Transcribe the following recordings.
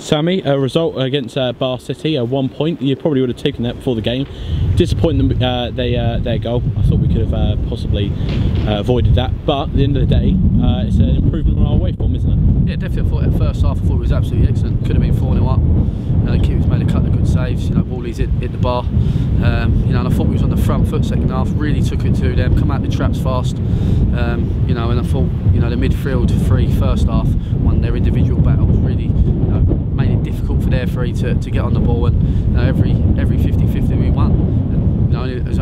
Sammy, a result against Bar City, 1 point. You probably would have taken that before the game. Disappointing their goal. I thought we could have possibly avoided that, but at the end of the day, it's an improvement on our away form, isn't it? Yeah, definitely. I thought at first half, I thought it was absolutely excellent. Could have been 4-0 up. Keeper's made a couple of good saves. You know, Wally's hit the bar. You know, and I thought we was on the front foot second half. Really took it to them. Come out the traps fast. You know, and I thought, you know, the midfield three first half won their individual battles. Really, you know, made it difficult for their three to get on the ball. And you know, every 50-50 we won. And you know, it was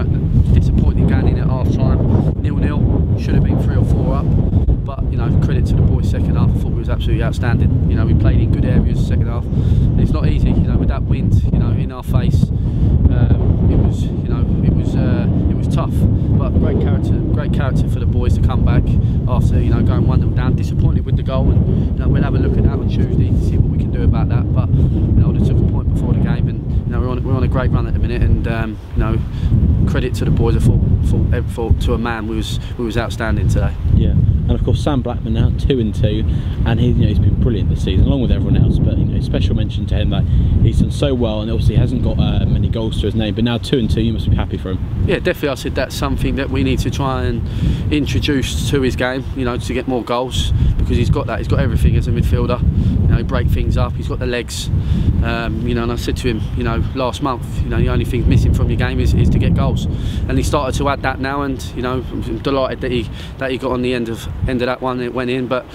disappointing going in at half time. 0-0. Should have been 3 or 4 up. But you know, credit to the boys second half. I thought we was absolutely outstanding. You know, we played in good areas second half. And it's not easy, you know, with that wind, you know, in our face. It was tough, but great character for the boys to come back after, you know, going 1-0 down, disappointed with the goal, and you know, we'll have a look at that on Tuesday to see what we can do about that. But you know, they took a point before the game, and you know, we're on a great run at the minute, and you know, credit to the boys. I thought to a man, we was outstanding today. Yeah. And of course, Sam Blackman now 2-2, and he's been brilliant this season, along with everyone else. But you know, special mention to him that he's done so well, and obviously hasn't got many goals to his name. But now 2-2, you must be happy for him. Yeah, definitely. I said that's something that we need to try and introduce to his game. You know, to get more goals, because he's got that. He's got everything as a midfielder. You know, he break things up. He's got the legs. You know, and I said to him, you know, last month, you know, the only thing missing from your game is to get goals, and he started to add that now. And you know, I'm delighted that he got on the end of that one. It went in, but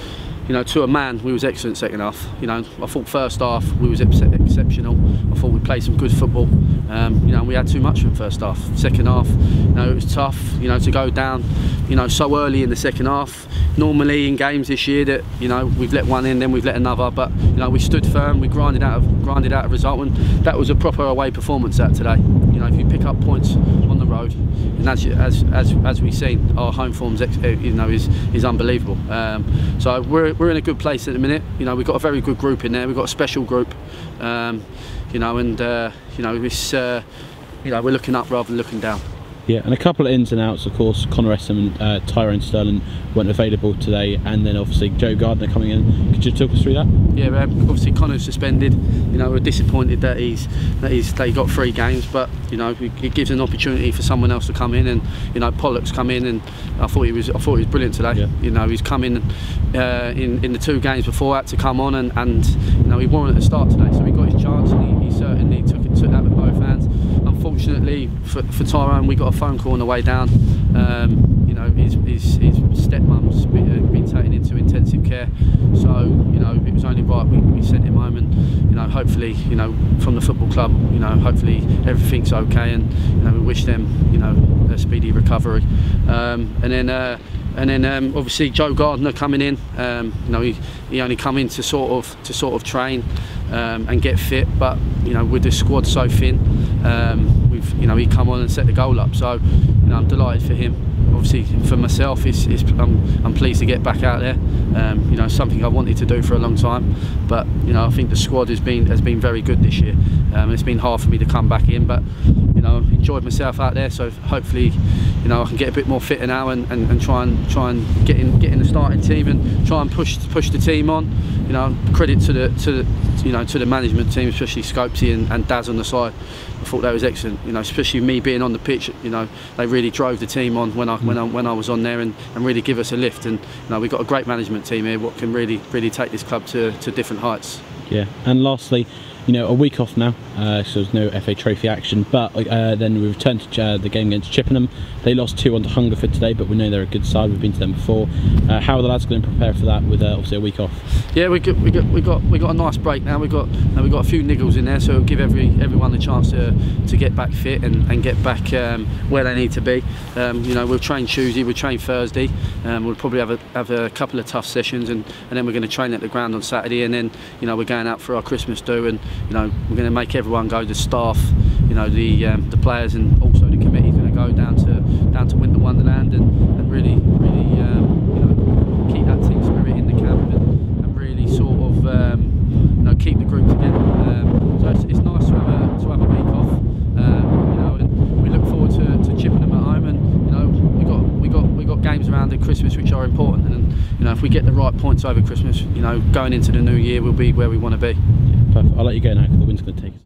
you know, to a man, we was excellent second half. You know, I thought first half we was exceptional. I thought we played some good football. You know, we had too much in first half. Second half, you know, it was tough. You know, to go down, you know, so early in the second half. Normally in games this year that, you know, we've let one in, then we've let another, but you know, we stood firm. We grinded out a result, and that was a proper away performance that today. You know, if you pick up points on the road, and as we've seen, our home form's you know, is unbelievable. So we're in a good place at the minute. You know, we've got a very good group in there. We've got a special group. You know, and you know, it's you know, we're looking up rather than looking down. Yeah, and a couple of ins and outs, of course. Connor Essom and Tyrone Sterling weren't available today, and then obviously Joe Gardner coming in. Could you talk us through that? Yeah, obviously Connor's suspended. You know, we're disappointed that he got 3 games, but you know, it gives an opportunity for someone else to come in, and you know, Pollock's come in, and I thought he was brilliant today. Yeah. You know, he's come in the 2 games before that to come on, and you know, he warranted a start today, so he got his chance, and he certainly took that with both hands. Unfortunately for Tyrone, we got a phone call on the way down. You know, his stepmom's been taken into intensive care, so you know, it was only right we sent him home, and you know, hopefully, you know, from the football club, you know, hopefully everything's okay, and you know, we wish them, you know, a speedy recovery. And then obviously Joe Gardner coming in. You know, he only come in to sort of train and get fit, but you know, with the squad so thin, you know, he come on and set the goal up. So you know, I'm delighted for him. Obviously for myself, I'm pleased to get back out there. You know, something I wanted to do for a long time, but you know, I think the squad has been very good this year. It's been hard for me to come back in, but you know, I've enjoyed myself out there. So hopefully, you know, I can get a bit more fitter now, and try and get in the starting team, and try and push the team on. You know, credit to the management team, especially Scopesy and Daz on the side. I thought that was excellent. You know, especially me being on the pitch. You know, they really drove the team on when I was on there, and really give us a lift. And you know, we've got a great management team here, what can really take this club to different heights. Yeah, and lastly, you know, a week off now, so there's no FA Trophy action, but then we returned to the game against Chippenham. They lost 2-1 to Hungerford today, but we know they're a good side. We've been to them before. How are the lads going to prepare for that with obviously a week off? Yeah, we got a nice break now. We got a few niggles in there, so it'll give everyone a chance to get back fit and get back where they need to be. You know, we'll train Tuesday, we'll train Thursday. We'll probably have a couple of tough sessions, and then we're going to train at the ground on Saturday, and then you know, we're going out for our Christmas do, and you know, we're going to make everyone go. The staff, you know, the players, and also the committee is going to go down to Winter Wonderland and really you know, keep that team spirit in the camp, and really sort of you know, keep the group together. So it's nice to have a week off. You know, and we look forward to Chippenham at home, and you know, we got games around at Christmas which are important, and you know, if we get the right points over Christmas, you know, going into the new year, we'll be where we want to be. Perfect. I'll let you go now because the wind's going to take us.